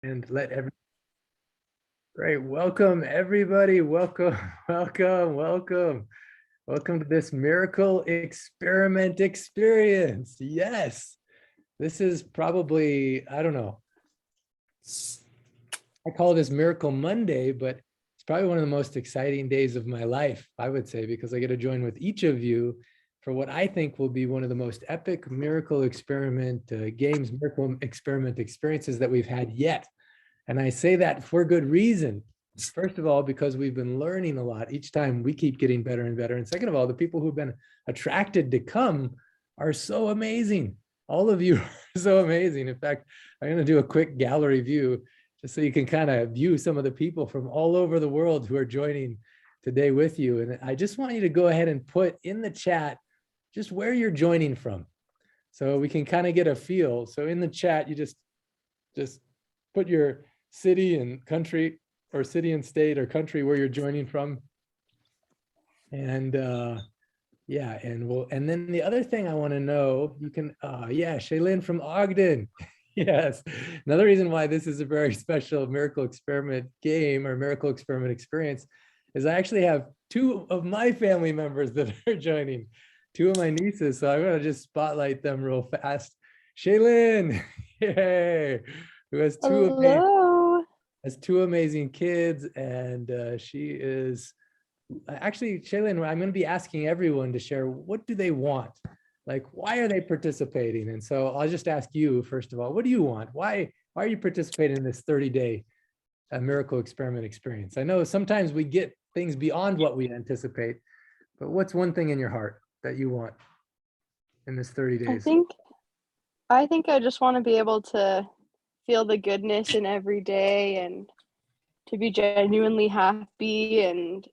And let every Great. Welcome everybody. Welcome, welcome to this miracle experiment experience. Yes, this is probably, I don't know, I call this Miracle Monday, but it's probably one of the most exciting days of my life, I would say, because I get to join with each of you for what I think will be one of the most epic miracle experiment games, miracle experiment experiences that we've had yet. And I say that for good reason. First of all, because we've been learning a lot. Each time we keep getting better and better. And second of all, the people who've been attracted to come are so amazing. All of you are so amazing. In fact, I'm going to do a quick gallery view just so you can kind of view some of the people from all over the world who are joining today with you. And I just want you to go ahead and put in the chat just where you're joining from, so we can kind of get a feel. So in the chat, you just put your city and country, or city and state or country where you're joining from. And yeah, and then the other thing I want to know, you can, yeah, Shaylin from Ogden. Yes, another reason why this is a very special miracle experiment game or miracle experiment experience is I actually have two of my family members that are joining, two of my nieces. So I'm going to just spotlight them real fast. Shaylin, yay, who has two amazing kids, and she is actually, Shaylin, I'm going to be asking everyone to share, what do they want? Like, why are they participating? And so I'll just ask you, first of all, what do you want? Why are you participating in this 30-day miracle experiment experience? I know sometimes we get things beyond what we anticipate, but what's one thing in your heart that you want in this 30 days? I think I just want to be able to feel the goodness in every day and to be genuinely happy and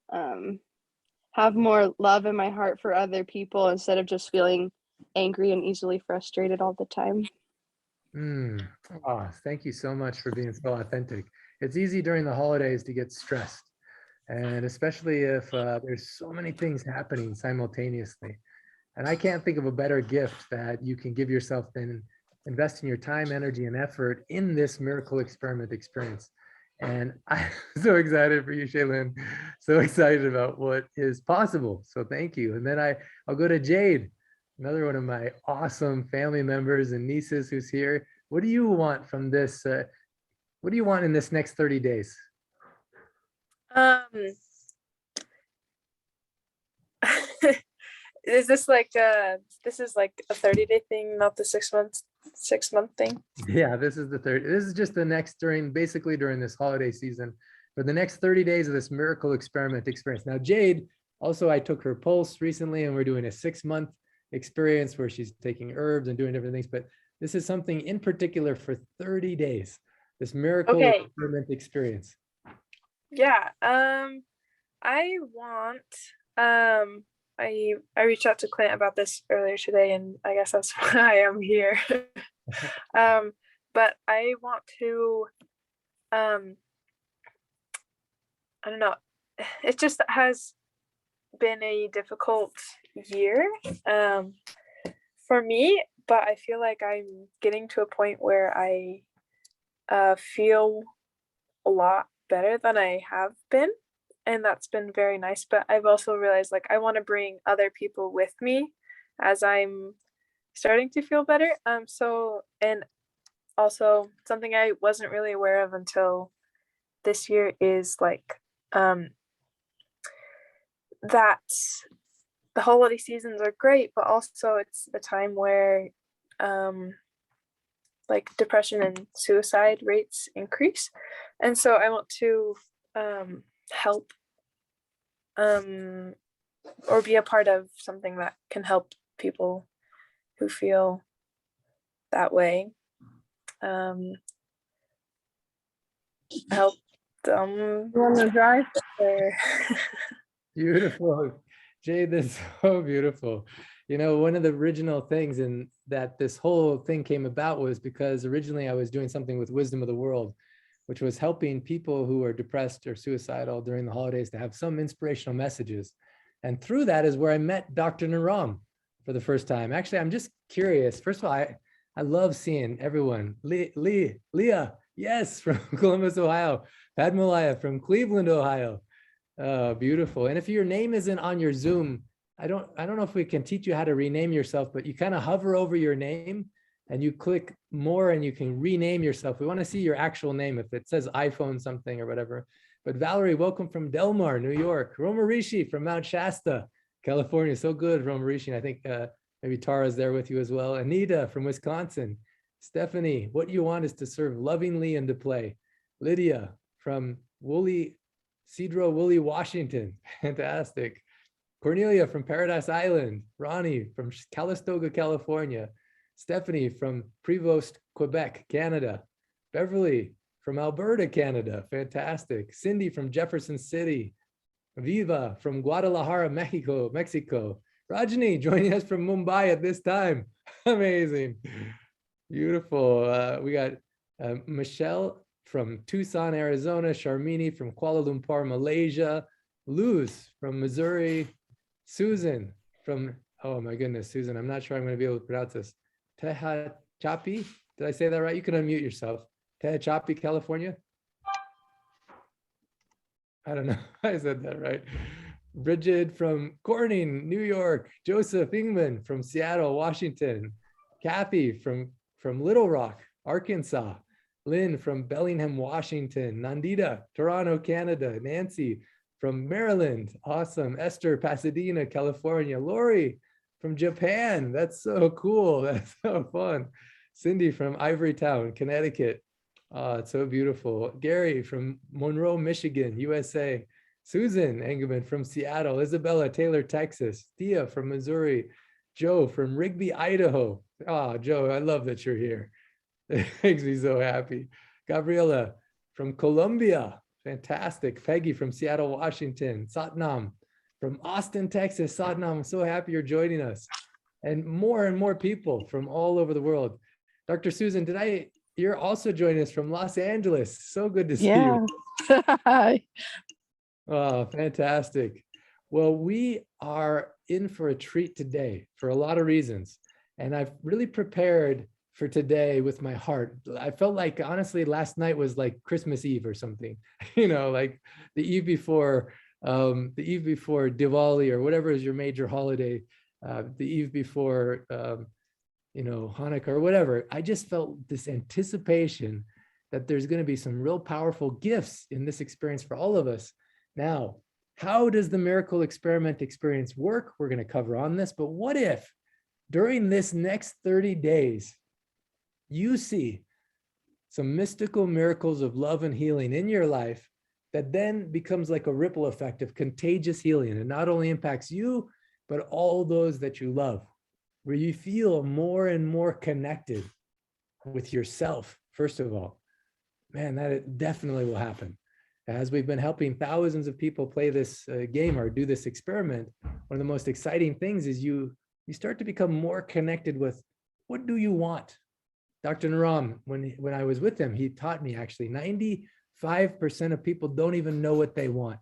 have more love in my heart for other people instead of just feeling angry and easily frustrated all the time. Oh, thank you so much for being so authentic. It's easy during the holidays to get stressed, and especially if there's so many things happening simultaneously. And I can't think of a better gift that you can give yourself than investing your time, energy, and effort in this miracle experiment experience. And I'm so excited for you, Shaylin. So excited about what is possible. So thank you. And then I'll go to Jade, another one of my awesome family members and nieces who's here. What do you want from this? What do you want in this next 30 days? Is this like this is like a 30-day thing, not the 6-month thing? Yeah, this is just the next basically during this holiday season, for the next 30 days of this miracle experiment experience. Now, Jade, also I took her pulse recently and we're doing a 6-month experience where she's taking herbs and doing different things, but this is something in particular for 30 days, this miracle experiment experience. Yeah, I want, I reached out to Clint about this earlier today, and I guess that's why I'm here. But I want to, I don't know, it just has been a difficult year for me, but I feel like I'm getting to a point where I feel a lot better than I have been, and that's been very nice. But I've also realized, like, I want to bring other people with me as I'm starting to feel better. So, and also something I wasn't really aware of until this year is like that the holiday seasons are great, but also it's a time where like depression and suicide rates increase. And so I want to help or be a part of something that can help people who feel that way, help them. You want to drive? Beautiful. Jade, that's so beautiful. You know, one of the original things in that this whole thing came about was because originally I was doing something with Wisdom of the World, which was helping people who are depressed or suicidal during the holidays to have some inspirational messages. And through that is where I met Dr. Naram for the first time. Actually, I'm just curious. First of all, I love seeing everyone. Leah, Yes, from Columbus, Ohio. Padmalaya from Cleveland, Ohio. Beautiful. And if your name isn't on your Zoom, I don't know if we can teach you how to rename yourself, but you kind of hover over your name and you click more and you can rename yourself. We want to see your actual name if it says iPhone something or whatever. But Valerie, welcome from Del Mar, New York. Romarishi from Mount Shasta, California. So good, Romarishi. I think maybe Tara's there with you as well. Anita from Wisconsin. Stephanie, what you want is to serve lovingly and to play. Lydia from Cedro Woolley, Washington. Fantastic. Cornelia from Paradise Island. Ronnie from Calistoga, California. Stephanie from Prevost, Quebec, Canada. Beverly from Alberta, Canada. Fantastic. Cindy from Jefferson City. Viva from Guadalajara, Mexico. Rajni joining us from Mumbai at this time. Amazing. Beautiful. We got Michelle from Tucson, Arizona, Sharmini from Kuala Lumpur, Malaysia, Luz from Missouri, Susan from, oh my goodness, Susan, I'm not sure I'm going to be able to pronounce this. Tehachapi, did I say that right? You can unmute yourself. Tehachapi, California. I don't know. I said that right. Bridget from Corning, New York. Joseph Ingman from Seattle, Washington. Kathy from Little Rock, Arkansas. Lynn from Bellingham, Washington. Nandita, Toronto, Canada. Nancy from Maryland. Awesome. Esther, Pasadena, California. Lori from Japan. That's so cool. That's so fun. Cindy from Ivorytown, Connecticut. Oh, it's so beautiful. Gary from Monroe, Michigan, USA. Susan Engelman from Seattle. Isabella Taylor, Texas. Thea from Missouri. Joe from Rigby, Idaho. Oh, Joe, I love that you're here. It makes me so happy. Gabriela from Colombia. Fantastic. Peggy from Seattle, Washington. Satnam from Austin, Texas. Satnam, I'm so happy you're joining us. And more people from all over the world. Dr. Susan, you're also joining us from Los Angeles. So good to see you. Hi. Oh, fantastic. Well, we are in for a treat today for a lot of reasons. And I've really prepared for today with my heart. I felt like, honestly, last night was like Christmas Eve or something, like the eve before Diwali or whatever is your major holiday, the eve before, Hanukkah or whatever. I just felt this anticipation that there's going to be some real powerful gifts in this experience for all of us. Now, how does the miracle experiment experience work? We're going to cover on this, but what if during this next 30 days, you see some mystical miracles of love and healing in your life that then becomes like a ripple effect of contagious healing. And not only impacts you, but all those that you love, where you feel more and more connected with yourself, first of all. Man, that definitely will happen. As we've been helping thousands of people play this game or do this experiment, one of the most exciting things is you start to become more connected with what do you want? Dr. Naram, when I was with him, he taught me actually 95% of people don't even know what they want.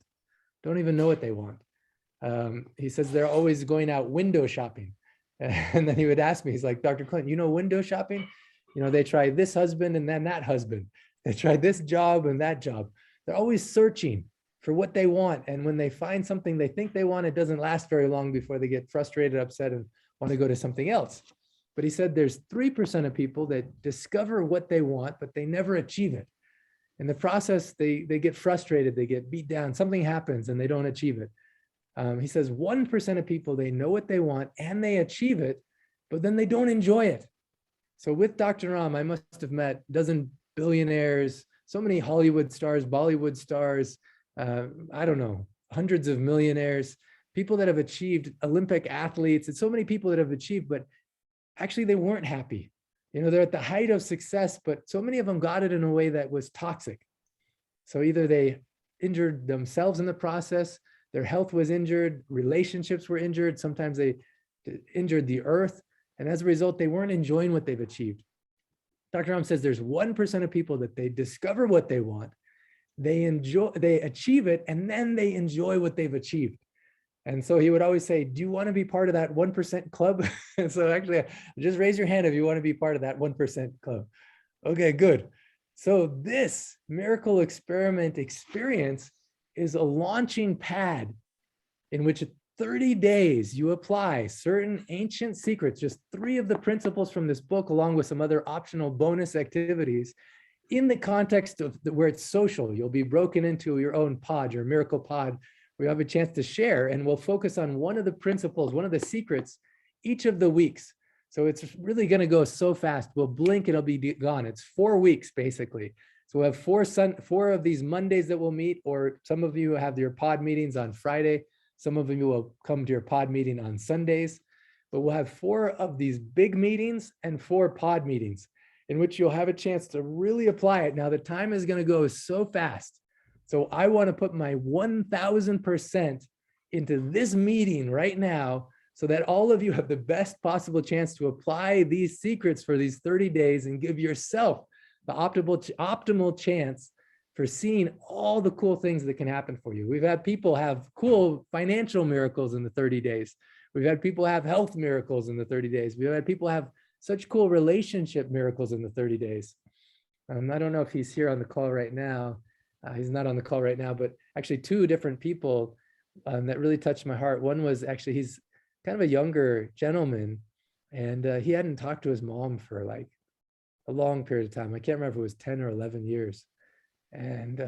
Don't even know what they want. He says they're always going out window shopping. And then he would ask me, he's like, Dr. Clint, window shopping? They try this husband and then that husband. They try this job and that job. They're always searching for what they want. And when they find something they think they want, it doesn't last very long before they get frustrated, upset, and want to go to something else. But he said there's 3% of people that discover what they want, but they never achieve it. In the process, they get frustrated, they get beat down, something happens and they don't achieve it. He says 1% of people, they know what they want and they achieve it, but then they don't enjoy it. So with Dr. Ram, I must have met a dozen billionaires, so many Hollywood stars, Bollywood stars, I don't know, hundreds of millionaires, people that have achieved, Olympic athletes, and so many people that have achieved, but actually they weren't happy. They're at the height of success, but so many of them got it in a way that was toxic. So either they injured themselves in the process, their health was injured, relationships were injured, sometimes they injured the earth, and as a result, they weren't enjoying what they've achieved. Dr. Ram says there's 1% of people that they discover what they want, they achieve it, and then they enjoy what they've achieved. And so he would always say, do you want to be part of that 1% club? And so actually, just raise your hand if you want to be part of that 1% club. Okay, good. So this miracle experiment experience is a launching pad in which 30 days you apply certain ancient secrets, just 3 of the principles from this book, along with some other optional bonus activities in the context of where it's social. You'll be broken into your own pod, your miracle pod, where you have a chance to share, and we'll focus on one of the principles, one of the secrets each of the weeks. So it's really going to go so fast. We'll blink, it'll be gone. It's 4 weeks basically. So we'll have 4 of these Mondays that we'll meet, or some of you have your pod meetings on Friday. Some of you will come to your pod meeting on Sundays, but we'll have 4 of these big meetings and 4 pod meetings in which you'll have a chance to really apply it. Now the time is going to go so fast. So I want to put my 1000% into this meeting right now, so that all of you have the best possible chance to apply these secrets for these 30 days and give yourself the optimal chance for seeing all the cool things that can happen for you. We've had people have cool financial miracles in the 30 days. We've had people have health miracles in the 30 days. We've had people have such cool relationship miracles in the 30 days. I don't know if he's here on the call right now. He's not on the call right now, but actually 2 different people that really touched my heart. One was actually, he's kind of a younger gentleman, and he hadn't talked to his mom for like a long period of time. I can't remember if it was 10 or 11 years. And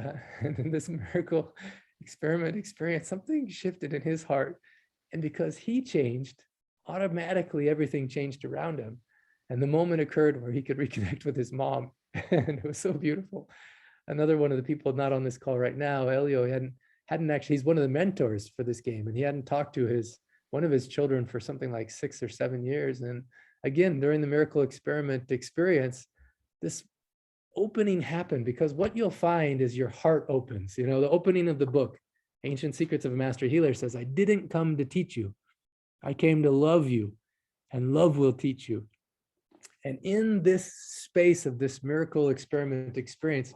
in this miracle experiment experience, something shifted in his heart. And because he changed, automatically everything changed around him. And the moment occurred where he could reconnect with his mom. And it was so beautiful. Another one of the people not on this call right now, Elio, hadn't actually, he's one of the mentors for this game, and he hadn't talked to one of his children for something like 6 or 7 years. And again, during the miracle experiment experience, this opening happened, because what you'll find is your heart opens. You know, the opening of the book, Ancient Secrets of a Master Healer, says, I didn't come to teach you. I came to love you, and love will teach you. And in this space of this miracle experiment experience,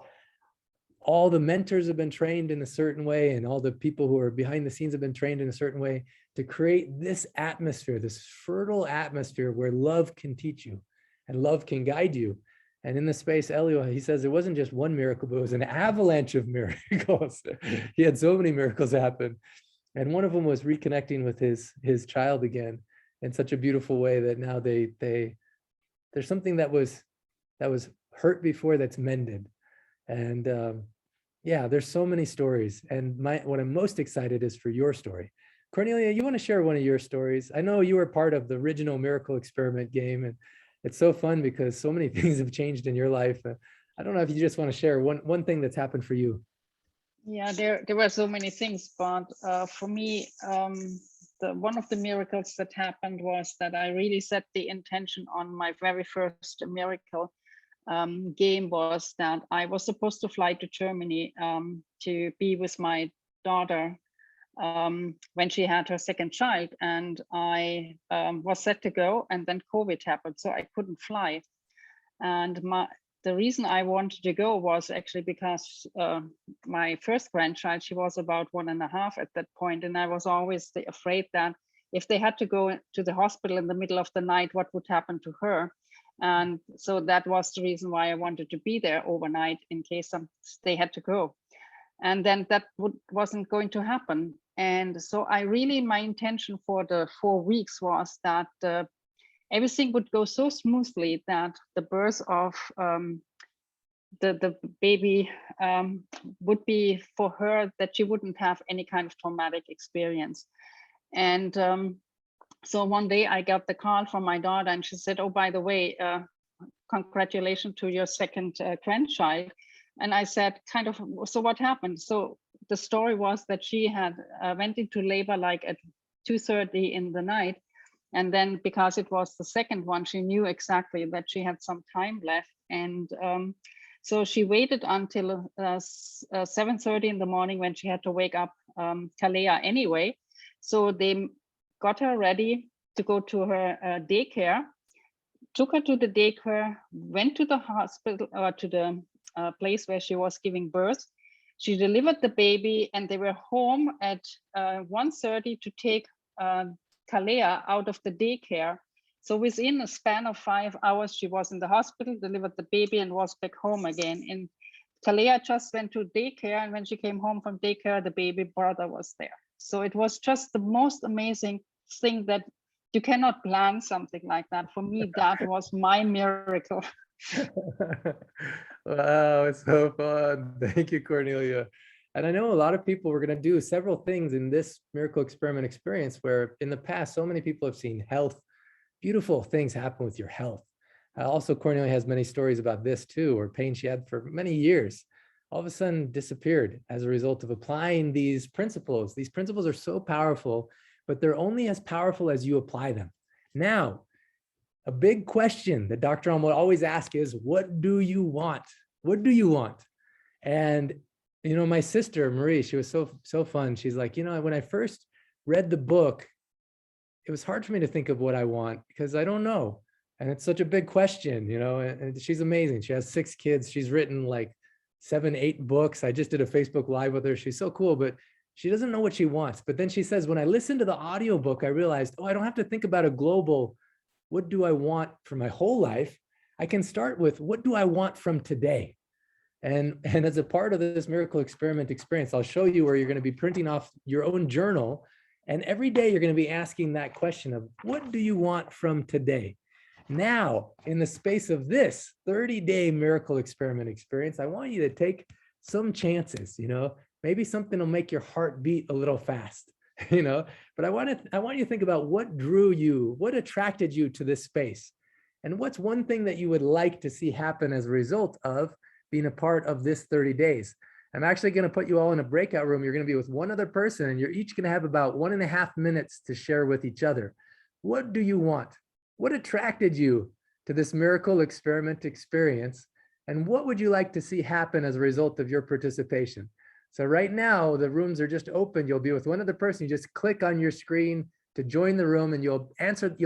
all the mentors have been trained in a certain way, and all the people who are behind the scenes have been trained in a certain way to create this atmosphere, this fertile atmosphere where love can teach you and love can guide you. And in the space, Elio, he says it wasn't just one miracle, but it was an avalanche of miracles. He had so many miracles happen. And one of them was reconnecting with his child again in such a beautiful way that now there's something that was hurt before that's mended. And yeah, there's so many stories. And what I'm most excited is for your story. Cornelia, you want to share one of your stories? I know you were part of the original Miracle Experiment game, and it's so fun because so many things have changed in your life. I don't know if you just want to share one thing that's happened for you. Yeah, there were so many things, but for me, one of the miracles that happened was that I really set the intention on my very first miracle game, was that I was supposed to fly to Germany to be with my daughter when she had her second child, and I was set to go, and then COVID happened, so I couldn't fly. And the reason I wanted to go was actually because my first grandchild, she was about 1.5 at that point, and I was always afraid that if they had to go to the hospital in the middle of the night, what would happen to her? And so that was the reason why I wanted to be there overnight in case they had to go. And then that wasn't going to happen. And so my intention for the 4 weeks was that everything would go so smoothly that the birth of the baby would be for her, that she wouldn't have any kind of traumatic experience. And so one day I got the call from my daughter, and she said, oh, by the way, congratulations to your second grandchild. And I said, kind of, so what happened? So the story was that she had went into labor like at 2:30 in the night. And then because it was the second one, she knew exactly that she had some time left. And so she waited until 7:30 in the morning when she had to wake up Kalea anyway. So they got her ready to go to her daycare, took her to the daycare, went to the hospital or to the place where she was giving birth. She delivered the baby, and they were home at 1:30 to take Kalea out of the daycare. So within a span of 5 hours, she was in the hospital, delivered the baby, and was back home again. And Talia just went to daycare, and when she came home from daycare, the baby brother was there. So it was just the most amazing thing that you cannot plan something like that. For me, that was my miracle. Wow, it's so fun. Thank you, Cornelia. And I know a lot of people were going to do several things in this miracle experiment experience where in the past, so many people have seen health, beautiful things happen with your health. Also, Cornelia has many stories about this too, or pain she had for many years, all of a sudden disappeared as a result of applying these principles. These principles are so powerful, but they're only as powerful as you apply them. Now, a big question that Dr. Alm will always ask is, what do you want? What do you want? And, you know, my sister, Marie, she was so fun. She's like, you know, when I first read the book, it was hard for me to think of what I want because I don't know. And it's such a big question, you know, and she's amazing. She has 6 kids. She's written like 7, 8 books. I just did a Facebook Live with her. She's so cool, but she doesn't know what she wants. But then she says, when I listened to the audiobook, I realized, oh, I don't have to think about a global, what do I want for my whole life? I can start with, what do I want from today? And as a part of this miracle experiment experience, I'll show you where you're going to be printing off your own journal. And every day you're going to be asking that question of, what do you want from today? Now, in the space of this 30-day miracle experiment experience, I want you to take some chances, you know, maybe something will make your heart beat a little fast, you know, but I want you to think about what drew you, what attracted you to this space, and what's one thing that you would like to see happen as a result of being a part of this 30 days. I'm actually going to put you all in a breakout room. You're going to be with one other person, and you're each going to have about 1.5 minutes to share with each other. What do you want? What attracted you to this miracle experiment experience? And what would you like to see happen as a result of your participation? So right now, the rooms are just open. You'll be with one other person. You just click on your screen to join the room, and you'll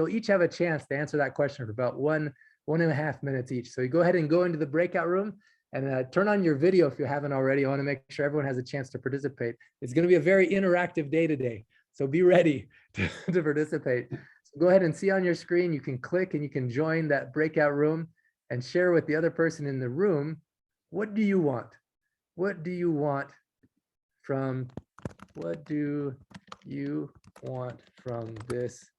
each have a chance to answer that question for about 1.5 minutes each. So you go ahead and go into the breakout room and turn on your video if you haven't already. I want to make sure everyone has a chance to participate. It's going to be a very interactive day today, so be ready to participate. So go ahead and see on your screen. You can click and you can join that breakout room and share with the other person in the room. What do you want? What do you want from, what do you want from this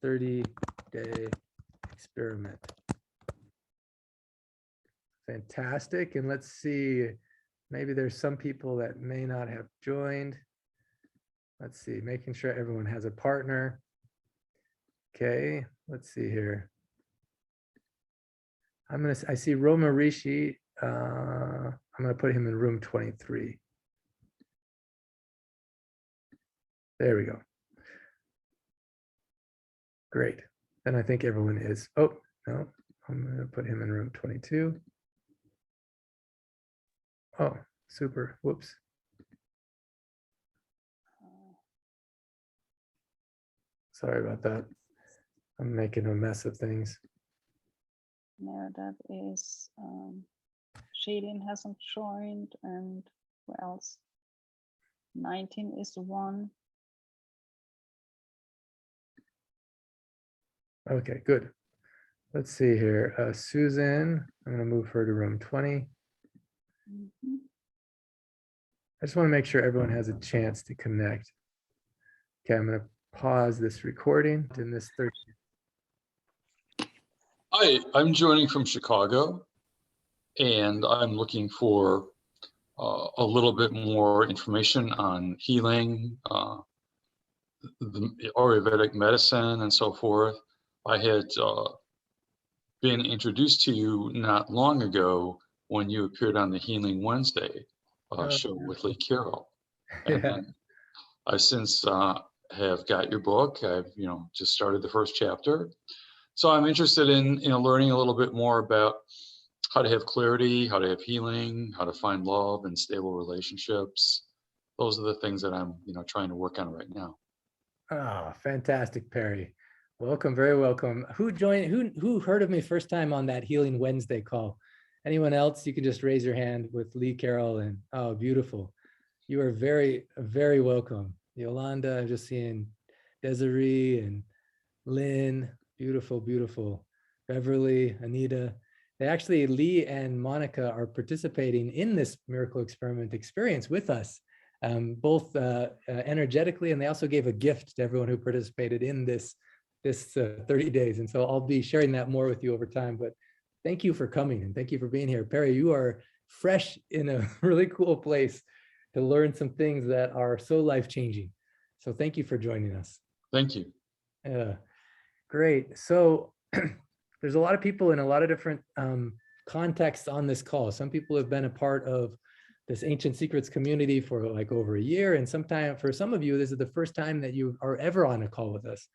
30-day experiment? Fantastic. And let's see, maybe there's some people that may not have joined. Let's see, making sure everyone has a partner. Okay, let's see here. I see Roma Rishi. I'm gonna put him in room 23. There we go. Great. And I think everyone is, oh, no, I'm gonna put him in room 22. Oh, super, whoops. Sorry about that. I'm making a mess of things. No, that is, Shailene hasn't joined, and who else? 19 is the one. Okay, good. Let's see here. Susan, I'm gonna move her to room 20. Mhm. I just want to make sure everyone has a chance to connect. Okay, I'm going to pause this recording in this 30. Hi, I'm joining from Chicago, and I'm looking for a little bit more information on healing, the Ayurvedic medicine, and so forth. I had been introduced to you not long ago when you appeared on the Healing Wednesday show with Lee Carroll. And Yeah. then I since have got your book. I've just started the first chapter. So I'm interested in learning a little bit more about how to have clarity, how to have healing, how to find love and stable relationships. Those are the things that I'm trying to work on right now. Oh, fantastic, Perry. Welcome, very welcome. Who joined, who heard of me first time on that Healing Wednesday call? Anyone else? You can just raise your hand with Lee Carroll, and oh, beautiful. You are very, very welcome. Yolanda, I'm just seeing Desiree and Lynn. Beautiful, beautiful. Beverly, Anita. They actually, Lee and Monica are participating in this miracle experiment experience with us, both energetically, and they also gave a gift to everyone who participated in this 30 days. And so I'll be sharing that more with you over time, but thank you for coming and thank you for being here. Perry, you are fresh in a really cool place to learn some things that are so life-changing. So thank you for joining us. Thank you. Great. So there's a lot of people in a lot of different contexts on this call. Some people have been a part of this Ancient Secrets community for like over a year. And for some of you, this is the first time that you are ever on a call with us.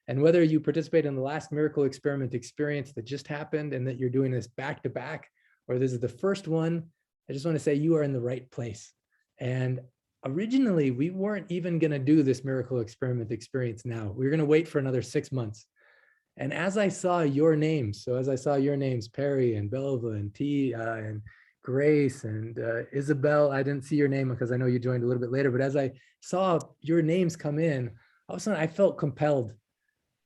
And whether you participate in the last miracle experiment experience that just happened and that you're doing this back to back, or this is the first one, I just want to say you are in the right place. And originally, we weren't even going to do this miracle experiment experience now. We were going to wait for another 6 months. And as I saw your names, so as I saw your names, Perry and Belva and T and Grace and Isabel, I didn't see your name because I know you joined a little bit later, but as I saw your names come in, all of a sudden I felt compelled.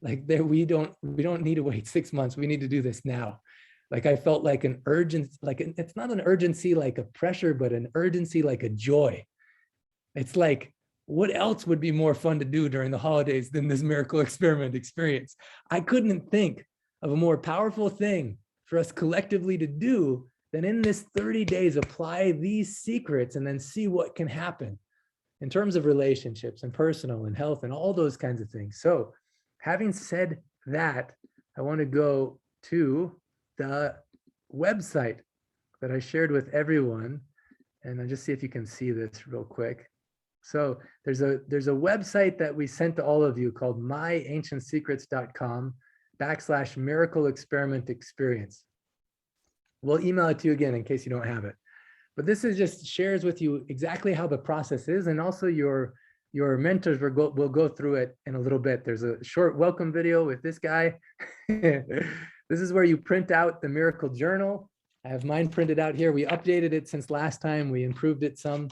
Like we don't need to wait 6 months. We need to do this now. Like I felt like an urgency, it's not an urgency like a pressure, but an urgency like a joy. It's like, what else would be more fun to do during the holidays than this miracle experiment experience? I couldn't think of a more powerful thing for us collectively to do than in this 30 days, apply these secrets and then see what can happen in terms of relationships and personal and health and all those kinds of things. So having said that, I want to go to the website that I shared with everyone. And I'll just see if you can see this real quick. So there's a website that we sent to all of you called myancientsecrets.com/miracle experiment experience. We'll email it to you again in case you don't have it. But this is just shares with you exactly how the process is, and also your mentors will go through it in a little bit. There's a short welcome video with this guy. This is where you print out the miracle journal. I have mine printed out here. We updated it since last time. We improved it some.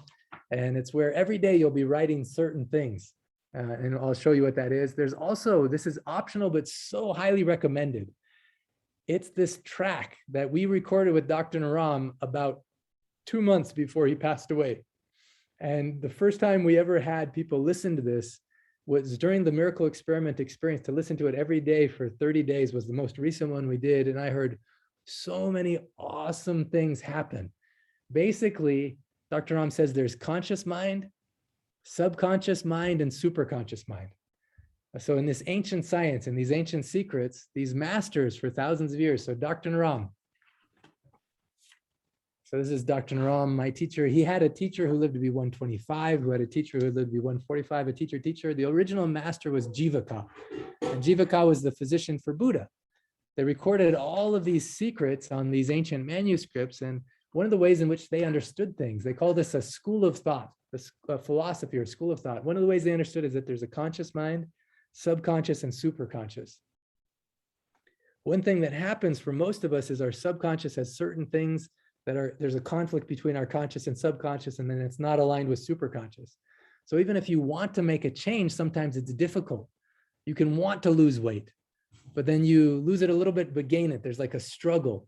And it's where every day you'll be writing certain things. And I'll show you what that is. There's also, this is optional, but so highly recommended. It's this track that we recorded with Dr. Naram about 2 months before he passed away. And the first time we ever had people listen to this was during the miracle experiment experience. To listen to it every day for 30 days was the most recent one we did. And I heard so many awesome things happen. Basically, Dr. Ram says there's conscious mind, subconscious mind, and superconscious mind. So in this ancient science and these ancient secrets, these masters for thousands of years. So Dr. Naram. So this is Dr. Naram, my teacher. He had a teacher who lived to be 125, who had a teacher who lived to be 145, a teacher. The original master was Jivaka. And Jivaka was the physician for Buddha. They recorded all of these secrets on these ancient manuscripts. And one of the ways in which they understood things, they call this a school of thought, a philosophy or school of thought. One of the ways they understood is that there's a conscious mind, subconscious, and superconscious. One thing that happens for most of us is our subconscious has certain things there's a conflict between our conscious and subconscious, and then it's not aligned with superconscious. So even if you want to make a change, sometimes it's difficult. You can want to lose weight, but then you lose it a little bit, but gain it. There's like a struggle.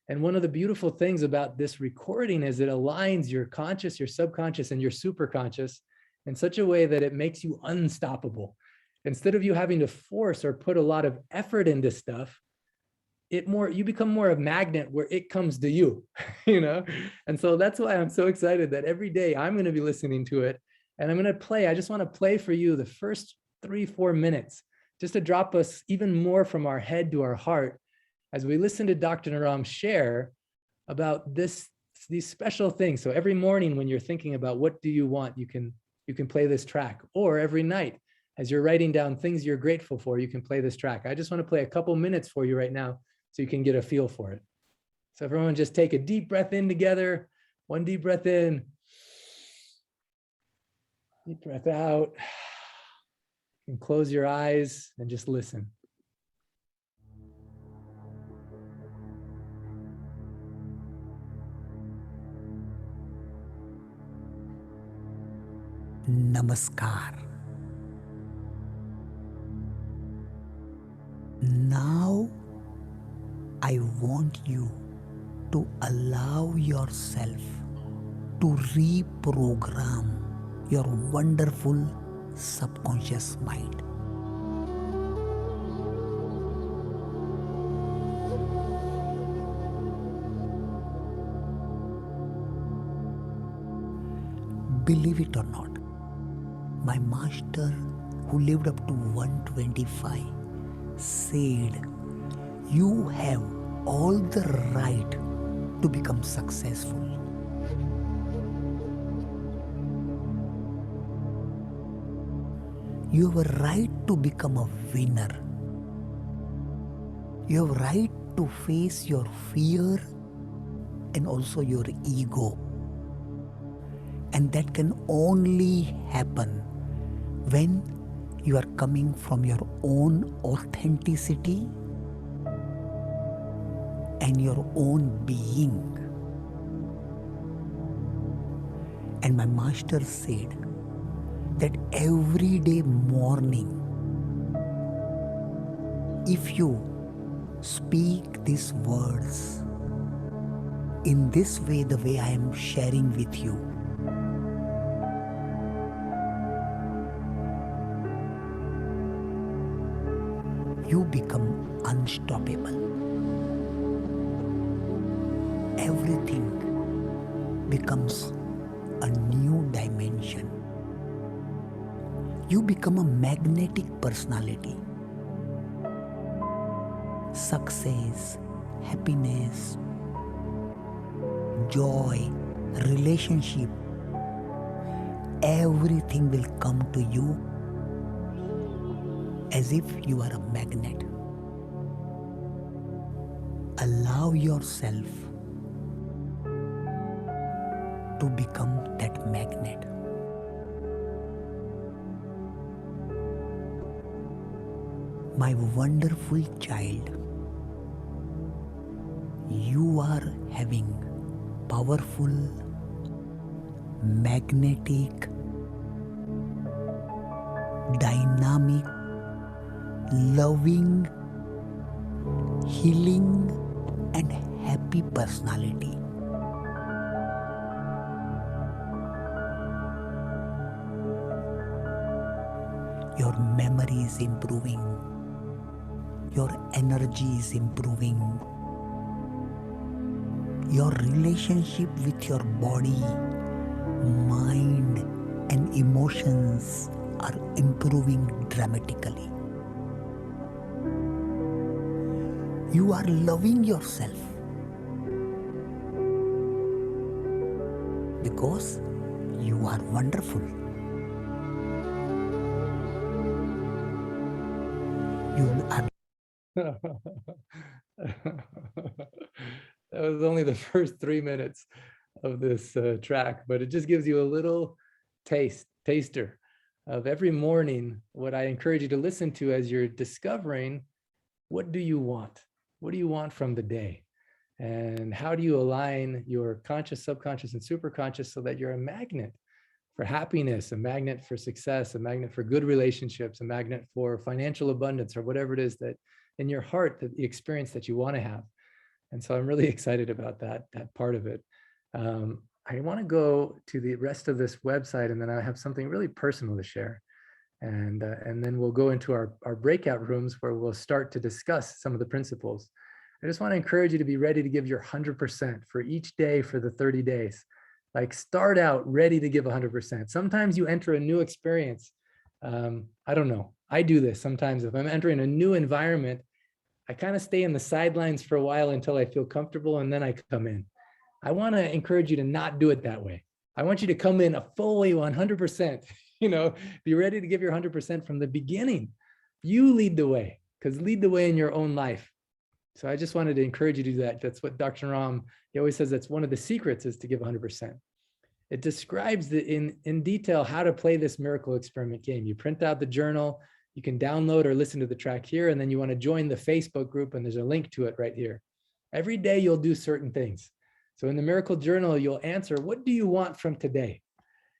And one of the beautiful things about this recording is it aligns your conscious, your subconscious, and your superconscious in such a way that it makes you unstoppable. Instead of you having to force or put a lot of effort into stuff, you become more of a magnet where it comes to you, you know? And so that's why I'm so excited that every day I'm going to be listening to it, and I'm going to play. I just want to play for you the first 3-4 minutes, just to drop us even more from our head to our heart as we listen to Dr. Naram share about these special things. So every morning when you're thinking about what do you want, you can play this track, or every night as you're writing down things you're grateful for, you can play this track. I just want to play a couple minutes for you right now so you can get a feel for it. So everyone just take a deep breath in together. One deep breath in. Deep breath out. And close your eyes and just listen. Namaskar. Now, I want you to allow yourself to reprogram your wonderful subconscious mind. Believe it or not, my master, who lived up to 125, said, "You have all the right to become successful. You have a right to become a winner. You have a right to face your fear and also your ego. And that can only happen when you are coming from your own authenticity and your own being." And my master said that every day morning, if you speak these words in this way, the way I am sharing with you, you become unstoppable. Everything becomes a new dimension. You become a magnetic personality. Success, happiness, joy, relationship, everything will come to you as if you are a magnet. Allow yourself to become that magnet. My wonderful child, you are having powerful, magnetic, dynamic, loving, healing, and happy personality. Your memory is improving. Your energy is improving. Your relationship with your body, mind, and emotions are improving dramatically. You are loving yourself because you are wonderful. You are That was only the first 3 minutes of this track, but it just gives you a little taster of every morning what I encourage you to listen to as you're discovering, what do you want? What do you want from the day? And how do you align your conscious, subconscious, and superconscious so that you're a magnet for happiness, a magnet for success, a magnet for good relationships, a magnet for financial abundance, or whatever it is that in your heart, the experience that you want to have. And so I'm really excited about that part of it. I want to go to the rest of this website, and then I have something really personal to share. And then we'll go into our breakout rooms where we'll start to discuss some of the principles. I just want to encourage you to be ready to give your 100% for each day for the 30 days. Like, start out ready to give 100%. Sometimes you enter a new experience. I don't know. I do this sometimes. If I'm entering a new environment, I kind of stay in the sidelines for a while until I feel comfortable, and then I come in. I want to encourage you to not do it that way. I want you to come in a fully 100%, be ready to give your 100% from the beginning. You lead the way, because lead the way in your own life. So I just wanted to encourage you to do that. That's what Dr. Ram, he always says, that's one of the secrets, is to give 100%. It describes in detail how to play this miracle experiment game. You print out the journal, you can download or listen to the track here, and then you want to join the Facebook group, and there's a link to it right here. Every day you'll do certain things. So in the miracle journal, you'll answer, what do you want from today?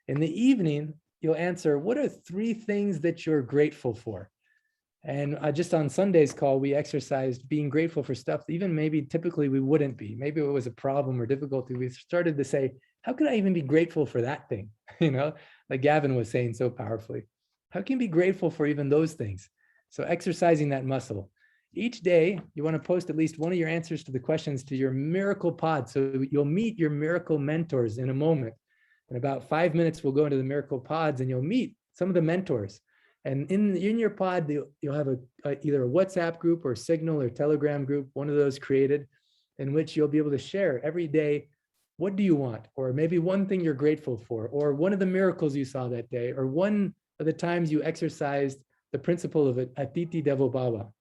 In the evening, you'll answer, what are 3 things that you're grateful for? And just on Sunday's call, we exercised being grateful for stuff that even maybe typically we wouldn't be. Maybe it was a problem or difficulty. We started to say, how can I even be grateful for that thing? You know, like Gavin was saying so powerfully. How can you be grateful for even those things? So exercising that muscle. Each day, you want to post at least one of your answers to the questions to your miracle pod. So you'll meet your miracle mentors in a moment. In about 5 minutes, we'll go into the miracle pods and you'll meet some of the mentors. And in your pod, you'll have either a WhatsApp group or Signal or Telegram group, one of those created, in which you'll be able to share every day, what do you want? Or maybe one thing you're grateful for, or one of the miracles you saw that day, or one of the times you exercised the principle of Aditi Devo Bhava.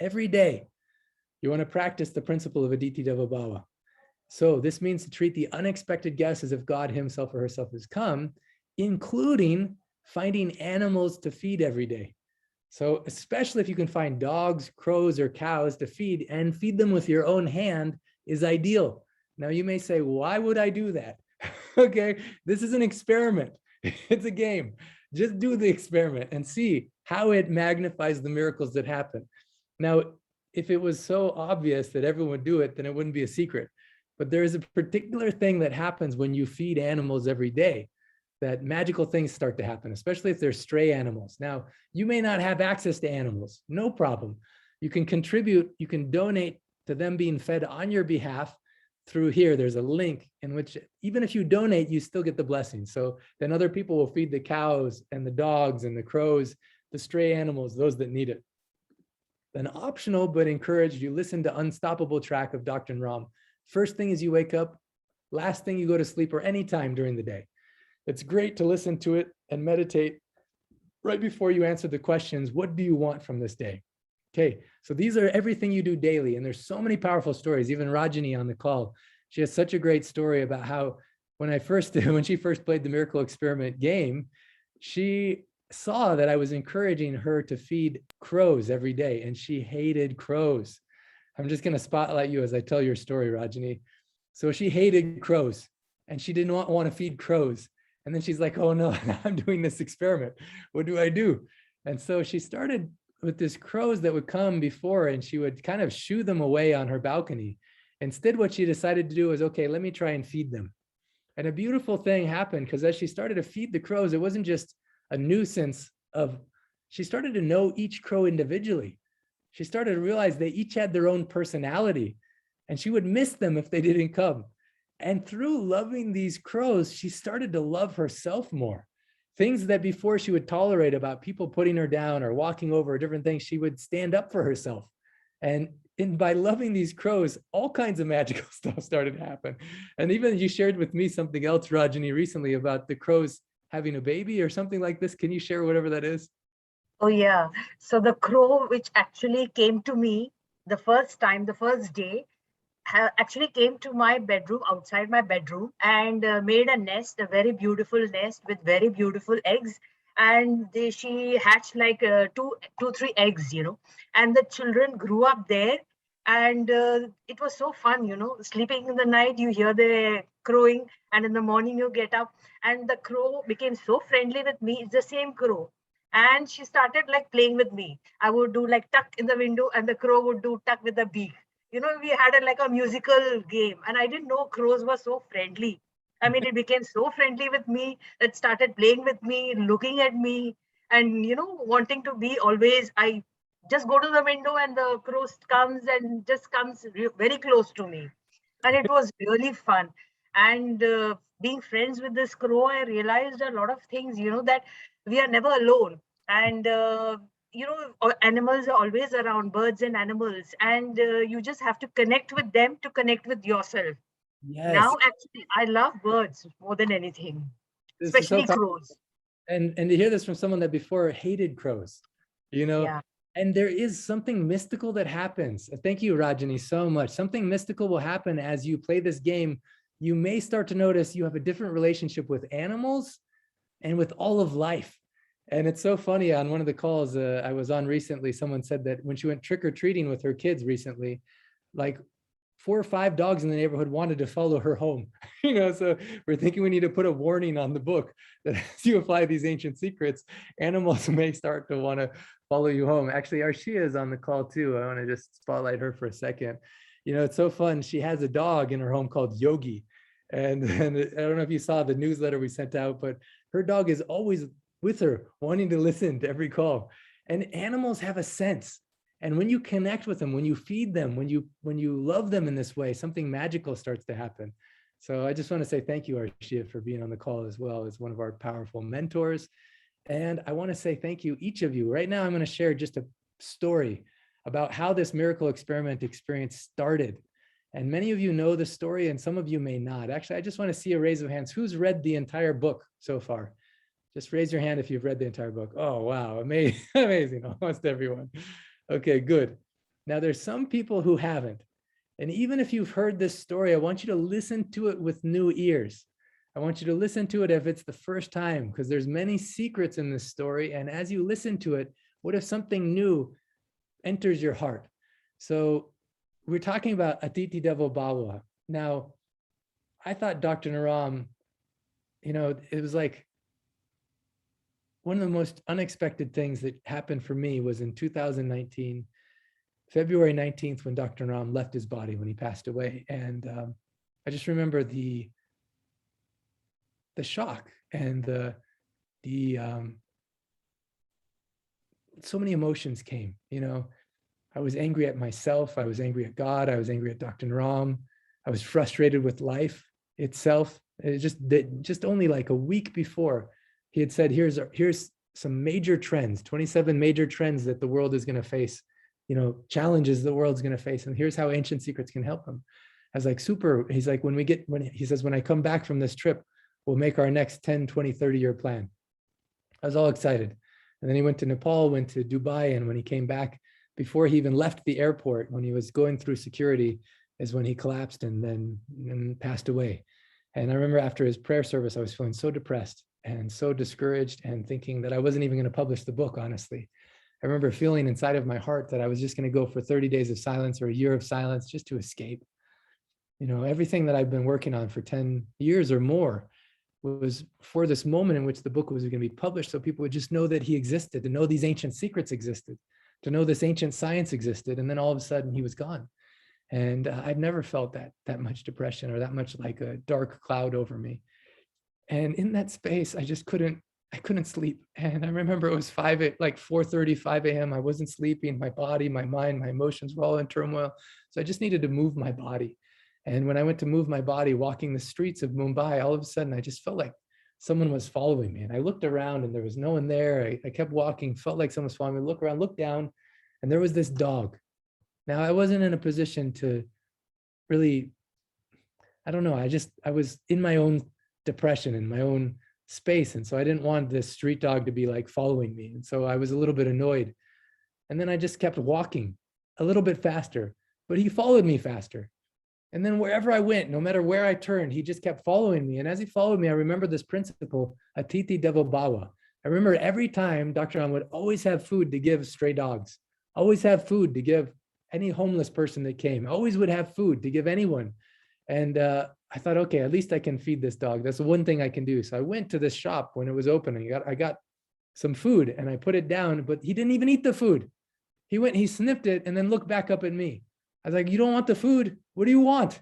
Every day, you want to practice the principle of Aditi Devo Bhava. So this means to treat the unexpected guest as if God himself or herself has come, including finding animals to feed every day. So especially if you can find dogs, crows, or cows to feed and feed them with your own hand is ideal. Now you may say, why would I do that? Okay, this is an experiment. It's a game. Just do the experiment and see how it magnifies the miracles that happen. Now, if it was so obvious that everyone would do it, then it wouldn't be a secret. But there is a particular thing that happens when you feed animals every day, that magical things start to happen, especially if they're stray animals. Now, you may not have access to animals, no problem. You can contribute, you can donate to them being fed on your behalf through here. There's a link in which even if you donate, you still get the blessing. So then other people will feed the cows and the dogs and the crows, the stray animals, those that need it. Then optional, but encouraged, you listen to Unstoppable track of Dr. Ram. First thing is you wake up, last thing you go to sleep, or anytime during the day. It's great to listen to it and meditate right before you answer the questions, what do you want from this day? Okay, so these are everything you do daily. And there's so many powerful stories. Even Rajani on the call, she has such a great story about how when she first played the Miracle Experiment game, she saw that I was encouraging her to feed crows every day, and she hated crows. I'm just going to spotlight you as I tell your story, Rajani. So she hated crows and she did not want to feed crows. And then she's like, oh no, I'm doing this experiment. What do I do? And so she started with these crows that would come before, and she would kind of shoo them away on her balcony. Instead, what she decided to do was, okay, let me try and feed them. And a beautiful thing happened, because as she started to feed the crows, it wasn't just a nuisance of, she started to know each crow individually. She started to realize they each had their own personality, and she would miss them if they didn't come. And through loving these crows, she started to love herself more. Things that before she would tolerate about people putting her down or walking over different things, she would stand up for herself. And by loving these crows, all kinds of magical stuff started to happen. And even you shared with me something else, Rajani, recently about the crows having a baby or something like this. Can you share whatever that is? Oh yeah. So the crow which actually came to me the first time, the first day, actually came to my bedroom, outside my bedroom, and made a nest, a very beautiful nest with very beautiful eggs. And she hatched like two, 3 eggs, and the children grew up there. And it was so fun, sleeping in the night, you hear the crowing, and in the morning you get up, and the crow became so friendly with me. It's the same crow. And she started like playing with me. I would do like tuck in the window, and the crow would do tuck with the beak. We had like a musical game, and I didn't know crows were so friendly. I mean, it became so friendly with me. It started playing with me, looking at me, and, wanting to be always, I just go to the window and the crow comes and just comes very close to me. And it was really fun. And being friends with this crow, I realized a lot of things, that we are never alone. And, animals are always around, birds and animals, and you just have to connect with them to connect with yourself. Yes. Now, actually, I love birds more than anything, This is especially so crows. And to hear this from someone that before hated crows, Yeah. and there is something mystical that happens. Thank you, Rajani, so much. Something mystical will happen as you play this game. You may start to notice you have a different relationship with animals and with all of life. And it's so funny, on one of the calls I was on recently, someone said that when she went trick-or-treating with her kids recently, like 4 or 5 dogs in the neighborhood wanted to follow her home. So we're thinking we need to put a warning on the book that as you apply these ancient secrets, animals may start to want to follow you home. Actually, Arshia is on the call too. I want to just spotlight her for a second. It's so fun. She has a dog in her home called Yogi. And I don't know if you saw the newsletter we sent out, but her dog is always with her, wanting to listen to every call. And animals have a sense. And when you connect with them, when you feed them, when you love them in this way, something magical starts to happen. So I just want to say thank you, Arshia, for being on the call as well as one of our powerful mentors. And I want to say thank you, each of you. Right now, I'm going to share just a story about how this miracle experiment experience started. And many of you know the story and some of you may not. Actually, I just want to see a raise of hands. Who's read the entire book so far? Just raise your hand if you've read the entire book. Oh, wow. Amazing. Amazing. Almost everyone. Okay, good. Now there's some people who haven't. And even if you've heard this story, I want you to listen to it with new ears. I want you to listen to it if it's the first time, because there's many secrets in this story. And as you listen to it, what if something new enters your heart? So we're talking about Atiti Devo Bhava. Now, I thought Dr. Naram, it was like one of the most unexpected things that happened for me was in 2019, February 19th, when Dr. Naram left his body, when he passed away. And I just remember the shock and so many emotions came. I was angry at myself. I was angry at God. I was angry at Dr. Naram. I was frustrated with life itself. It just only like a week before, he had said, here's some major trends, 27 major trends that the world is going to face, challenges the world's going to face. And here's how ancient secrets can help them. I was like, super. He's like, he says, when I come back from this trip, we'll make our next 10, 20, 30-year plan. I was all excited. And then he went to Nepal, went to Dubai. And when he came back, before he even left the airport, when he was going through security, is when he collapsed and then passed away. And I remember after his prayer service, I was feeling so depressed and so discouraged and thinking that I wasn't even going to publish the book, honestly. I remember feeling inside of my heart that I was just going to go for 30 days of silence or a year of silence just to escape. Everything that I've been working on for 10 years or more was for this moment in which the book was going to be published, so people would just know that he existed, to know these ancient secrets existed, to know this ancient science existed. And then all of a sudden he was gone. And I've never felt that much depression or that much like a dark cloud over me. And in that space, I couldn't sleep. And I remember it was 4:30, 5 a.m. I wasn't sleeping. My body, my mind, my emotions were all in turmoil. So I just needed to move my body. And when I went to move my body, walking the streets of Mumbai, all of a sudden, I just felt like someone was following me. And I looked around and there was no one there. I kept walking, felt like someone was following me, look around, look down, and there was this dog. Now, I wasn't in a position to really, I don't know, I was in my own depression, in my own space. And so I didn't want this street dog to be like following me. And so I was a little bit annoyed. And then I just kept walking a little bit faster, but he followed me faster. And then wherever I went, no matter where I turned, he just kept following me. And as he followed me, I remember this principle, Atiti Devo Bhava. I remember every time Dr. Ram would always have food to give stray dogs, always have food to give any homeless person that came, always would have food to give anyone. And I thought, okay, at least I can feed this dog. That's the one thing I can do. So I went to this shop when it was open. I got some food and I put it down, but he didn't even eat the food. He sniffed it and then looked back up at me. I was like, you don't want the food? What do you want?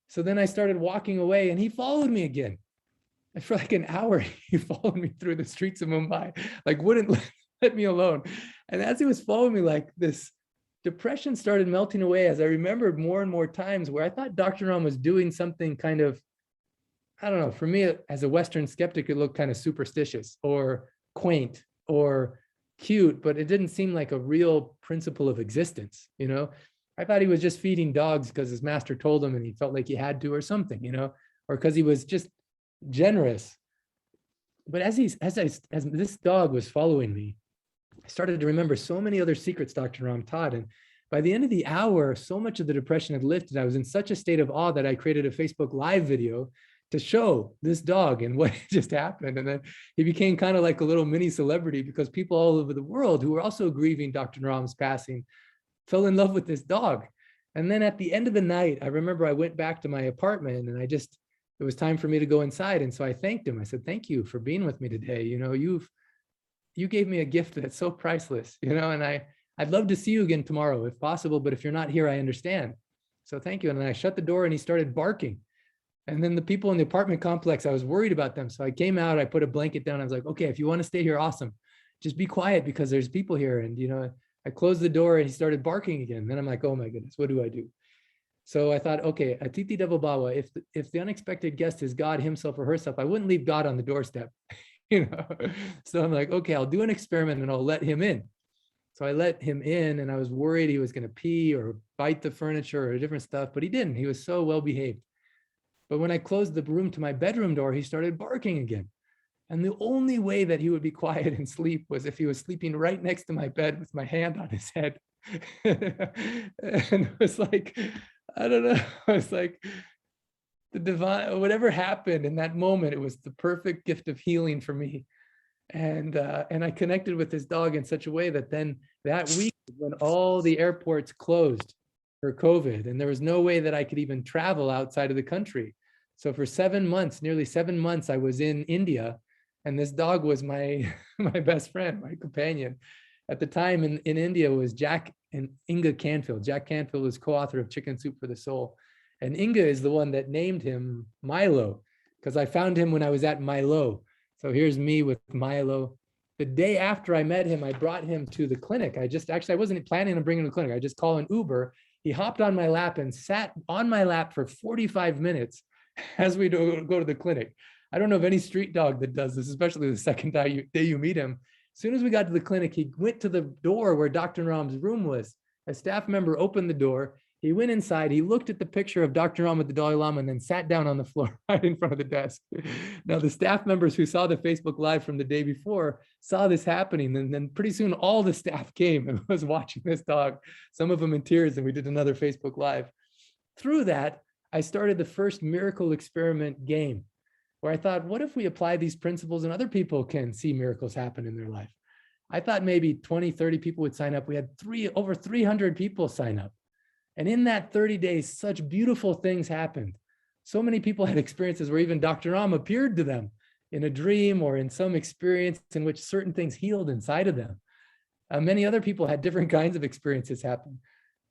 So then I started walking away and he followed me again. And for like an hour, he followed me through the streets of Mumbai, like wouldn't let me alone. And as he was following me, like this depression started melting away as I remembered more and more times where I thought Dr. Ram was doing something kind of, I don't know, for me as a Western skeptic, it looked kind of superstitious or quaint or cute, but it didn't seem like a real principle of existence, I thought he was just feeding dogs because his master told him and he felt like he had to or something, or because he was just generous. But as this dog was following me, I started to remember so many other secrets Dr. Ram taught. And by the end of the hour, so much of the depression had lifted. I was in such a state of awe that I created a Facebook Live video to show this dog and what just happened. And then he became kind of like a little mini celebrity because people all over the world who were also grieving Dr. Ram's passing fell in love with this dog. And then at the end of the night, I remember I went back to my apartment and it was time for me to go inside. And so I thanked him. I said, thank you for being with me today. You know, you gave me a gift that's so priceless, you know, and I'd love to see you again tomorrow if possible, but if you're not here, I understand. So thank you. And then I shut the door and he started barking. And then the people in the apartment complex, I was worried about them. So I came out, I put a blanket down. I was like, okay, if you want to stay here, awesome. Just be quiet because there's people here. And, you know, I closed the door and he started barking again. Then I'm like, oh my goodness, what do I do? So I thought, okay, Atiti Devo Bhava, if the unexpected guest is God himself or herself, I wouldn't leave God on the doorstep, you know? So I'm like, okay, I'll do an experiment and I'll let him in. So I let him in and I was worried he was going to pee or bite the furniture or different stuff, but he didn't. He was so well behaved. But when I closed the room to my bedroom door, he started barking again. And the only way that he would be quiet and sleep was if he was sleeping right next to my bed with my hand on his head. And it was like, I don't know, it's like the divine, whatever happened in that moment, it was the perfect gift of healing for me. And I connected with this dog in such a way that then that week when all the airports closed for COVID and there was no way that I could even travel outside of the country. So for 7 months, nearly 7 months, I was in India and this dog was my best friend, my companion. At the time in India was Jack and Inga Canfield. Jack Canfield was co-author of Chicken Soup for the Soul. And Inga is the one that named him Milo because I found him when I was at Milo. So here's me with Milo. The day after I met him, I brought him to the clinic. I wasn't planning on bringing him to the clinic. I just called an Uber. He hopped on my lap and sat on my lap for 45 minutes as we go to the clinic. I don't know of any street dog that does this, especially the second day you meet him. As soon as we got to the clinic, he went to the door where Dr. Ram's room was. A staff member opened the door. He went inside. He looked at the picture of Dr. Ram with the Dalai Lama and then sat down on the floor right in front of the desk. Now, the staff members who saw the Facebook Live from the day before saw this happening. And then pretty soon all the staff came and was watching this dog, some of them in tears, and we did another Facebook Live. Through that, I started the first miracle experiment game where I thought, what if we apply these principles and other people can see miracles happen in their life? I thought maybe 20, 30 people would sign up. We had over 300 people sign up. And in that 30 days, such beautiful things happened. So many people had experiences where even Dr. Ram appeared to them in a dream or in some experience in which certain things healed inside of them. Many other people had different kinds of experiences happen.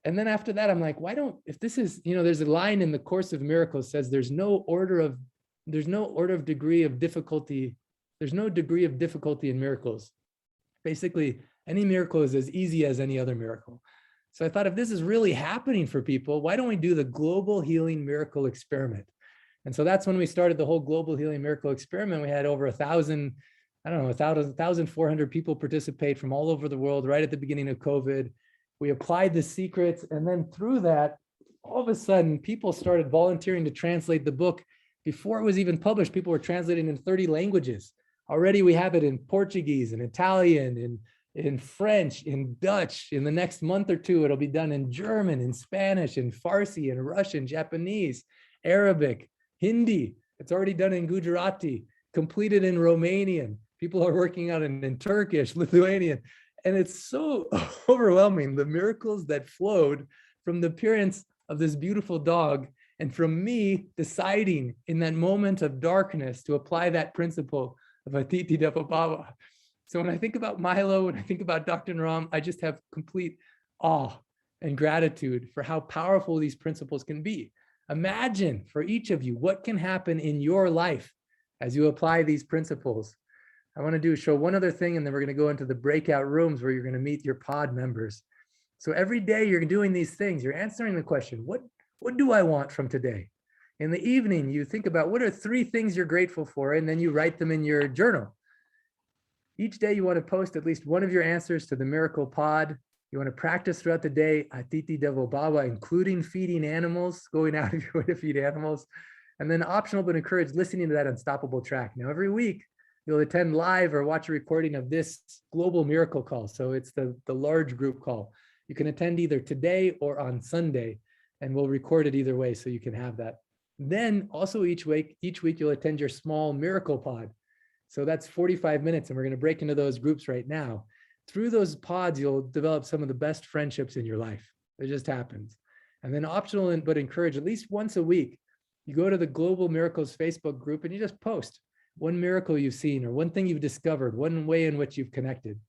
And then after that, I'm like, if this is, there's a line in the Course of Miracles says there's no degree of difficulty. There's no degree of difficulty in miracles. Basically, any miracle is as easy as any other miracle. So I thought, if this is really happening for people, why don't we do the Global Healing Miracle Experiment? And so that's when we started the whole Global Healing Miracle Experiment. We had over 1,400 people participate from all over the world right at the beginning of COVID. We applied the secrets. And then through that, all of a sudden, people started volunteering to translate the book. Before it was even published, people were translating in 30 languages. Already we have it in Portuguese, in Italian, in French, in Dutch. In the next month or two, it'll be done in German, in Spanish, in Farsi, in Russian, Japanese, Arabic, Hindi. It's already done in Gujarati, completed in Romanian. People are working on it in Turkish, Lithuanian. And it's so overwhelming, the miracles that flowed from the appearance of this beautiful dog and from me deciding in that moment of darkness to apply that principle of Atiti Devo Bhava. So when I think about Milo, when I think about Dr. Ram, I just have complete awe and gratitude for how powerful these principles can be. Imagine for each of you what can happen in your life as you apply these principles. I want to show one other thing, and then we're going to go into the breakout rooms where you're going to meet your pod members. So every day you're doing these things, you're answering the question, what do I want from today? In the evening, you think about what are 3 things you're grateful for, and then you write them in your journal. Each day you want to post at least one of your answers to the Miracle Pod. You want to practice throughout the day, Atiti Devo Bhava, including feeding animals, going out of your way to feed animals. And then optional, but encouraged, listening to that unstoppable track. Now, every week, you'll attend live or watch a recording of this global miracle call. So it's the large group call. You can attend either today or on Sunday, and we'll record it either way so you can have that. Then also each week you'll attend your small miracle pod. So that's 45 minutes, and we're going to break into those groups right now. Through those pods, you'll develop some of the best friendships in your life. It just happens. And then optional, but encourage at least once a week, you go to the Global Miracles Facebook group and you just post one miracle you've seen or one thing you've discovered, one way in which you've connected.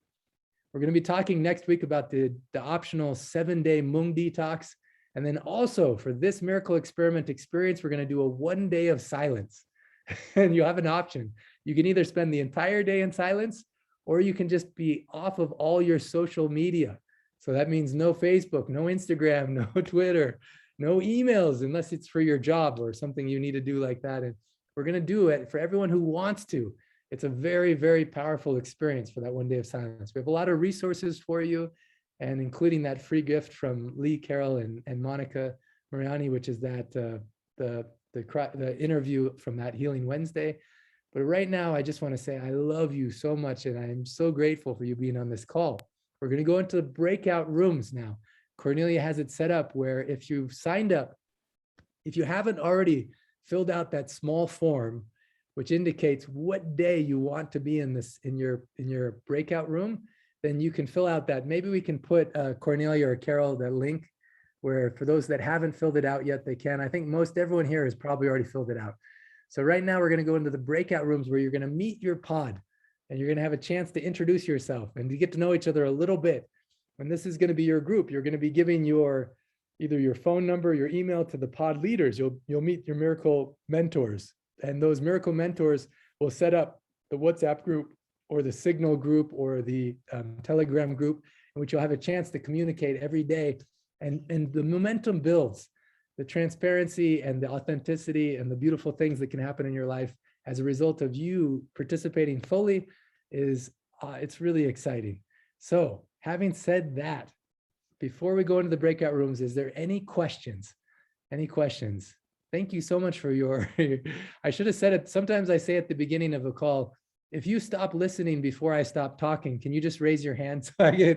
We're going to be talking next week about the optional 7-day Mung detox. And then also for this miracle experiment experience, we're going to do a 1 day of silence. And you have an option. You can either spend the entire day in silence, or you can just be off of all your social media. So that means no Facebook, no Instagram, no Twitter, no emails, unless it's for your job or something you need to do like that. And we're going to do it for everyone who wants to. It's a very, very powerful experience for that 1 day of silence. We have a lot of resources for you, and including that free gift from Lee Carroll and Monica Mariani, which is that the interview from that Healing Wednesday. But right now, I just want to say I love you so much, and I'm so grateful for you being on this call. We're going to go into the breakout rooms now. Cornelia has it set up where if you've signed up, if you haven't already filled out that small form, which indicates what day you want to be in your breakout room, then you can fill out that. Maybe we can put Cornelia or Carol the link where for those that haven't filled it out yet, they can. I think everyone here has probably already filled it out. So right now we're going to go into the breakout rooms where you're going to meet your pod and you're going to have a chance to introduce yourself and to get to know each other a little bit. And this is going to be your group. You're going to be giving either your phone number, your email to the pod leaders. You'll meet your miracle mentors. And those miracle mentors will set up the WhatsApp group or the Signal group or the Telegram group, in which you'll have a chance to communicate every day. And the momentum builds, the transparency and the authenticity and the beautiful things that can happen in your life as a result of you participating fully it's really exciting. So having said that, before we go into the breakout rooms, is there any questions? Any questions? Thank you so much for I should have said it. Sometimes I say at the beginning of a call, if you stop listening before I stop talking, can you just raise your hand so I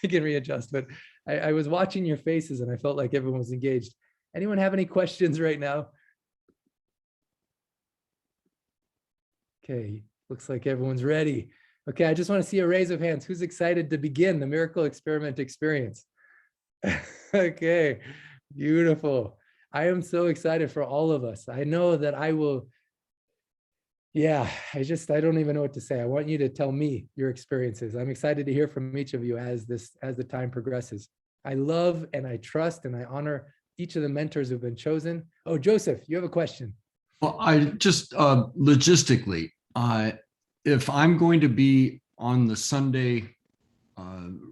can readjust? But I was watching your faces and I felt like everyone was engaged. Anyone have any questions right now? Okay, looks like everyone's ready. Okay, I just want to see a raise of hands. Who's excited to begin the miracle experiment experience? Okay, beautiful. I am so excited for all of us. I know that I will. Yeah, I don't even know what to say. I want you to tell me your experiences. I'm excited to hear from each of you as the time progresses. I love and I trust and I honor each of the mentors who've been chosen. Oh, Joseph, you have a question. Well, I just logistically, if I'm going to be on the Sunday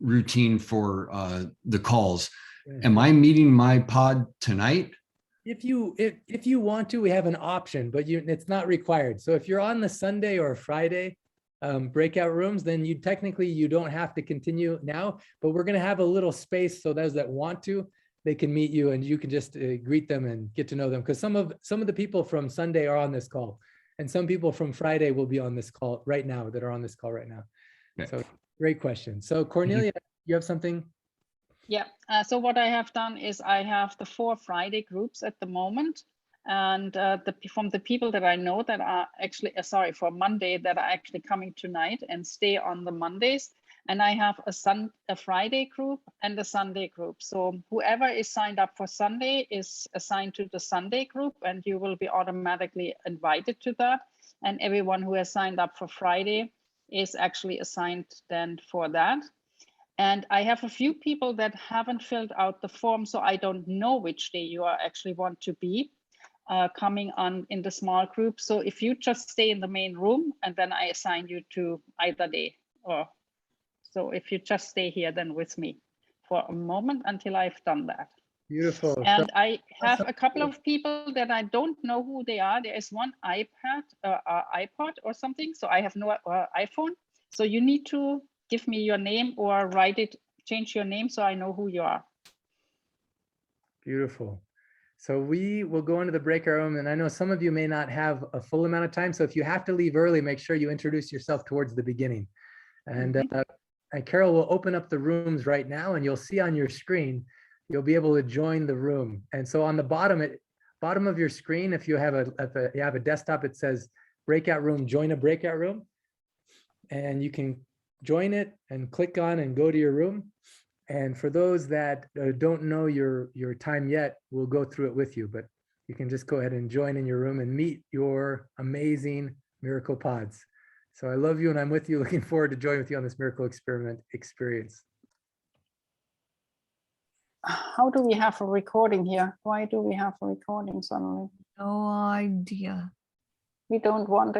routine for the calls, am I meeting my pod tonight? If you want to, we have an option, but it's not required. So if you're on the Sunday or Friday breakout rooms, then you don't have to continue now, but we're going to have a little space so those that want to, they can meet you and you can just greet them and get to know them. Because some of the people from Sunday are on this call and some people from Friday will be on this call right now that are on this call right now. Okay. So great question. So Cornelia, you have something? Yeah, so what I have done is I have the 4 Friday groups at the moment, and from the people that I know that are actually, for Monday, that are actually coming tonight and stay on the Mondays. And I have a Friday group and a Sunday group. So whoever is signed up for Sunday is assigned to the Sunday group, and you will be automatically invited to that. And everyone who has signed up for Friday is actually assigned then for that. And I have a few people that haven't filled out the form, so I don't know which day you are actually want to be coming on in the small group. So if you just stay in the main room, and then I assign you to either day. So if you just stay here then with me for a moment until I've done that. Beautiful. And I have a couple of people that I don't know who they are. There is one iPod or something. So I have no iPhone. So you need to give me your name or change your name so I know who you are. Beautiful. So we will go into the breakout room, and I know some of you may not have a full amount of time. So if you have to leave early, make sure you introduce yourself towards the beginning. And Carol will open up the rooms right now, and you'll see on your screen, you'll be able to join the room. And so on the bottom of your screen, if you have a desktop, it says breakout room, join a breakout room. And you can join it and click on and go to your room. And for those that don't know your time yet, we'll go through it with you, but you can just go ahead and join in your room and meet your amazing miracle pods. So I love you and I'm with you. Looking forward to joining with you on this miracle experiment experience. How do we have a recording here? Why do we have a recording suddenly? No idea. We don't want a